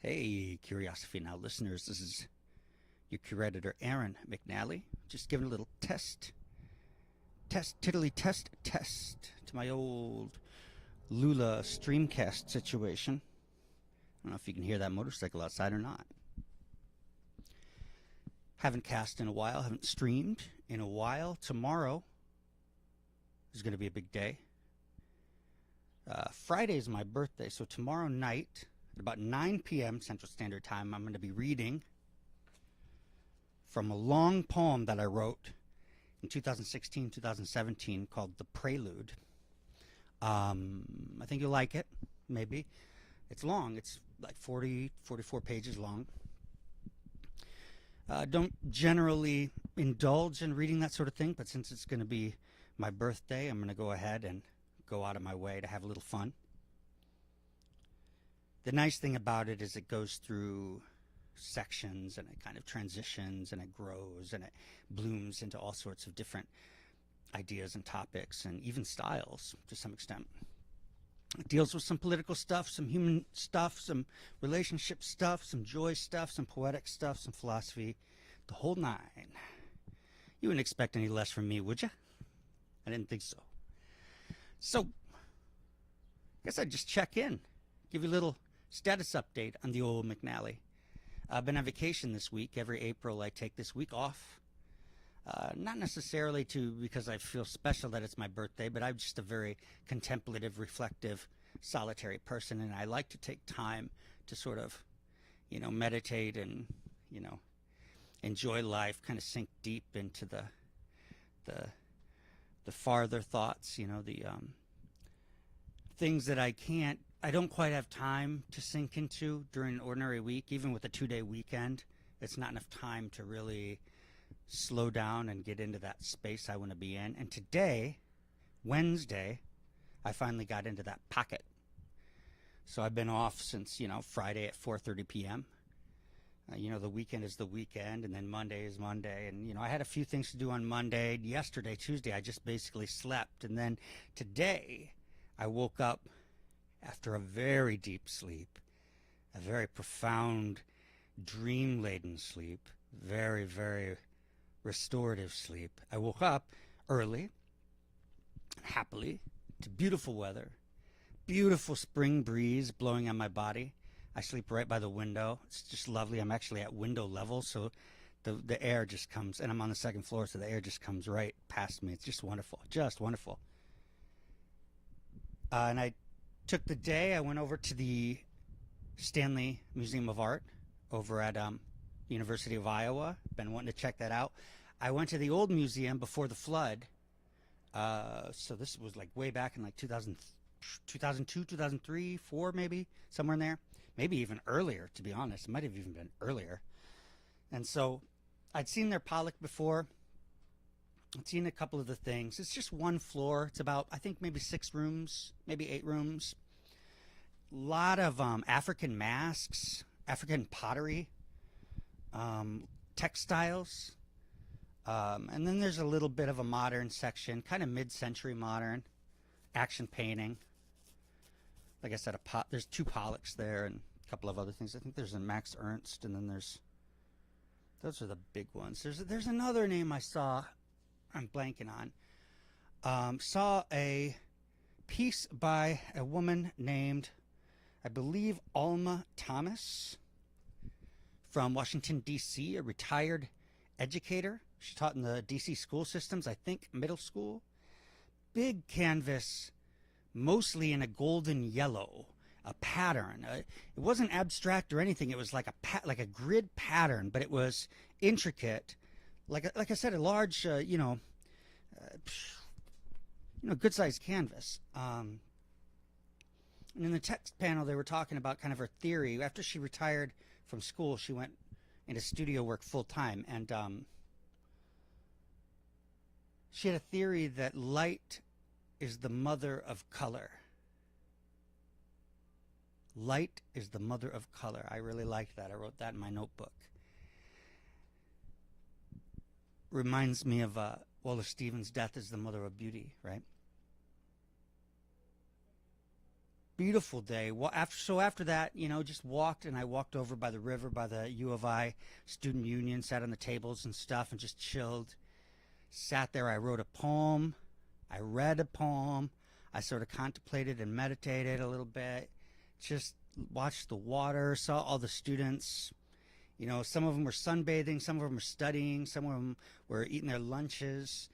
Hey, Curiosity Now listeners, this is your curator, Aaron McNally. Just giving a little tiddly test to my old Lula Streamcast situation. I don't know if you can hear that motorcycle outside or not. Haven't cast in a while, haven't streamed in a while. Tomorrow is going to be a big day. Friday is my birthday, so tomorrow night at about 9 p.m. Central Standard Time, I'm going to be reading from a long poem that I wrote in 2016, 2017 called The Prelude. I think you'll like it, maybe. It's long. It's like 44 pages long. Don't generally indulge in reading that sort of thing, but since it's going to be my birthday, I'm going to go ahead and go out of my way to have a little fun. The nice thing about it is it goes through sections and it kind of transitions and it grows and it blooms into all sorts of different ideas and topics and even styles to some extent. It deals with some political stuff, some human stuff, some relationship stuff, some joy stuff, some poetic stuff, some philosophy, the whole nine. You wouldn't expect any less from me, would you? I didn't think so. So, I guess I'd just check in, give you a little status update on the old McNally. I've been on vacation this week. Every April I take this week off. Not necessarily because I feel special that it's my birthday, but I'm just a very contemplative, reflective, solitary person, and I like to take time to sort of, meditate and, enjoy life, kind of sink deep into the farther thoughts, the things that I don't quite have time to sink into during an ordinary week. Even with a 2-day weekend, it's not enough time to really slow down and get into that space I want to be in. And today, Wednesday, I finally got into that pocket. So I've been off since, Friday at 4:30 p.m. The weekend is the weekend, and then Monday is Monday. And, I had a few things to do on Monday. Yesterday, Tuesday, I just basically slept. And then today, I woke up after a very deep sleep, a very profound, dream-laden sleep, very, very restorative sleep. I woke up early, happily, to beautiful weather, beautiful spring breeze blowing on my body. I sleep right by the window. It's just lovely. I'm actually at window level, so the air just comes, and I'm on the second floor, so the air just comes right past me. It's just wonderful, just wonderful. And I took the day. I went over to the Stanley Museum of Art over at University of Iowa. Been wanting to check that out. I went to the old museum before the flood. So this was like way back in like 2002, 2003, 4 maybe, somewhere in there. Maybe even earlier, to be honest. It might have even been earlier. And so I'd seen their Pollock before. I'd seen a couple of the things. It's just one floor. It's about, I think, maybe 6 rooms, maybe 8 rooms. A lot of African masks, African pottery, textiles. And then there's a little bit of a modern section, kind of mid-century modern, action painting. Like I said, there's 2 Pollocks there and a couple of other things. I think there's a Max Ernst, and then those are the big ones. There's another name I saw, I'm blanking on. Saw a piece by a woman named, I believe, Alma Thomas from Washington, D.C., a retired educator. She taught in the D.C. school systems, I think middle school. Big canvas, mostly in a golden yellow, a pattern. It wasn't abstract or anything. It was like a grid pattern, but it was intricate. Like I said, a large, good-sized canvas. And in the text panel, they were talking about kind of her theory. After she retired from school, she went into studio work full-time, and she had a theory that light is the mother of color. Light is the mother of color. I really liked that. I wrote that in my notebook. Reminds me of Wallace Stevens' Death is the Mother of Beauty, right? beautiful day. After that, just walked, and I walked over by the river by the U of I student union, sat on the tables and stuff, and just chilled. Sat there. I wrote a poem. I read a poem. I sort of contemplated and meditated a little bit. Just watched the water. Saw all the students. Some of them were sunbathing. Some of them were studying. Some of them were eating their lunches,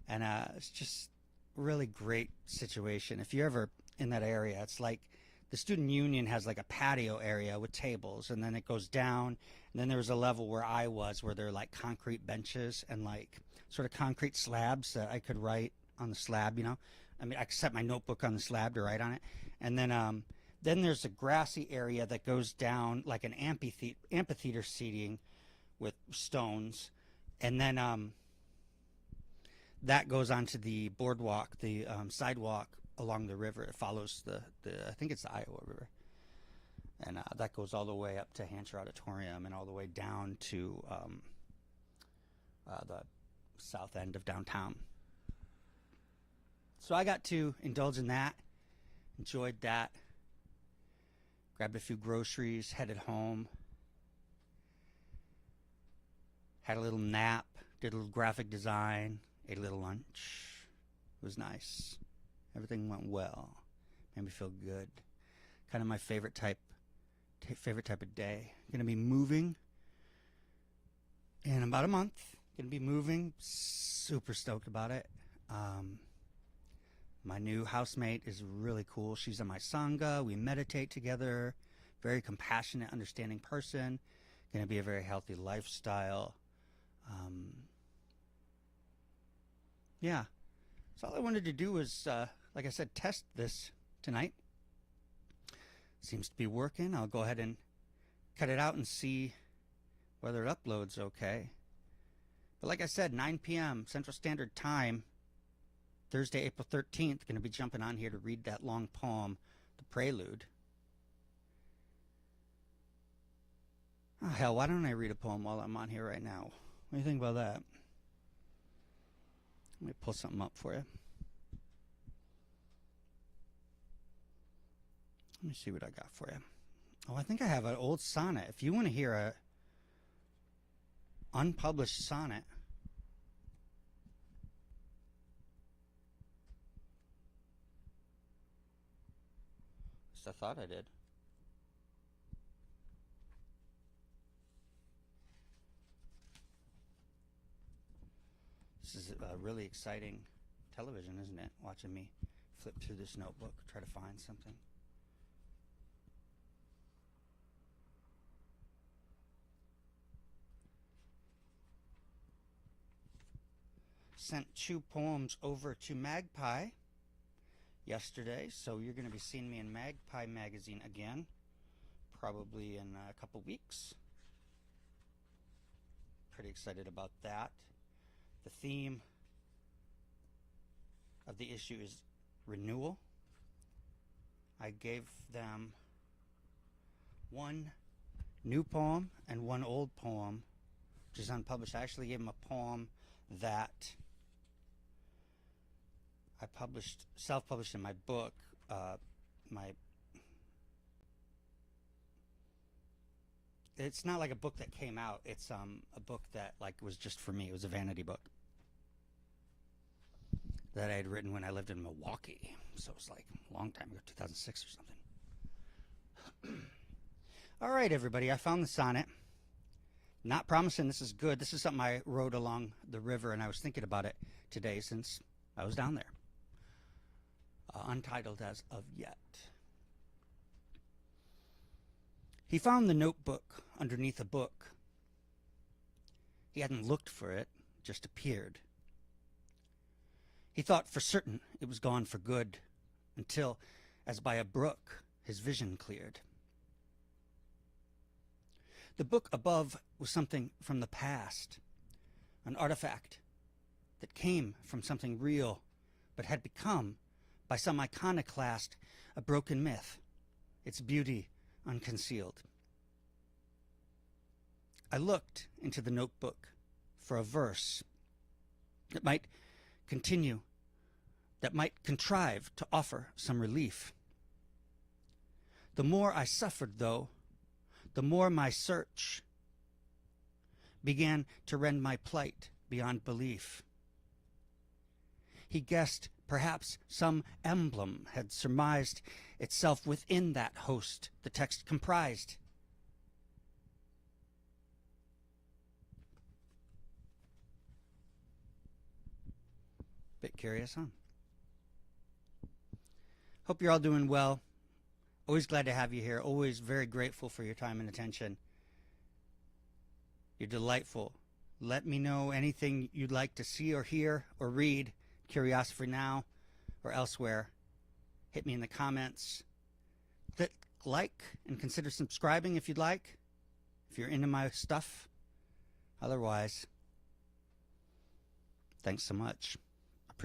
and it's just a really great situation. If you're ever in that area, it's like the student union has like a patio area with tables, and then it goes down, and then there was a level where I was, where there are like concrete benches and like sort of concrete slabs that I could write on the slab. I mean, I could set my notebook on the slab to write on it, and then there's a grassy area that goes down like an amphitheater seating with stones, and then that goes onto the boardwalk, the sidewalk along the river. It follows the I think it's the Iowa River, and that goes all the way up to Hansher Auditorium and all the way down to the south end of downtown. So I got to indulge in that, enjoyed that, grabbed a few groceries, headed home, had a little nap, did a little graphic design, ate a little lunch. It was nice. Everything went well. Made me feel good. Kind of my favorite type of day. Going to be moving in about a month. Going to be moving. Super stoked about it. My new housemate is really cool. She's in my sangha. We meditate together. Very compassionate, understanding person. Going to be a very healthy lifestyle. Yeah. So all I wanted to do was, like I said, test this tonight. Seems to be working. I'll go ahead and cut it out and see whether it uploads okay. But like I said, 9 p.m. Central Standard Time, Thursday, April 13th, going to be jumping on here to read that long poem, The Prelude. Oh, hell, why don't I read a poem while I'm on here right now? What do you think about that? Let me pull something up for you. Let me see what I got for you. Oh, I think I have an old sonnet. If you want to hear a unpublished sonnet, at least I thought I did. This is really exciting television, isn't it? Watching me flip through this notebook, try to find something. Sent 2 poems over to Magpie yesterday, so you're going to be seeing me in Magpie magazine again, probably in a couple weeks. Pretty excited about that. The theme of the issue is renewal. I gave them 1 new poem and 1 old poem, which is unpublished. I actually gave them a poem that I self-published in my book. It's not like a book that came out. It's a book that was just for me. It was a vanity book that I had written when I lived in Milwaukee. So it was like a long time ago, 2006 or something. All right, everybody, I found the sonnet. Not promising this is good. This is something I wrote along the river, and I was thinking about it today since I was down there. Untitled as of yet. He found the notebook underneath a book. He hadn't looked for it, it just appeared. He thought for certain it was gone for good, until, as by a brook, his vision cleared. The book above was something from the past, an artifact that came from something real, but had become, by some iconoclast, a broken myth, its beauty unconcealed. I looked into the notebook for a verse that might continue, that might contrive to offer some relief. The more I suffered, though, the more my search began to rend my plight beyond belief. He guessed perhaps some emblem had surmised itself within that host the text comprised. Bit curious, huh? Hope you're all doing well. Always glad to have you here. Always very grateful for your time and attention. You're delightful. Let me know anything you'd like to see or hear or read, Curiosity Now or elsewhere. Hit me in the comments. Click like and consider subscribing if you'd like, if you're into my stuff. Otherwise, thanks so much.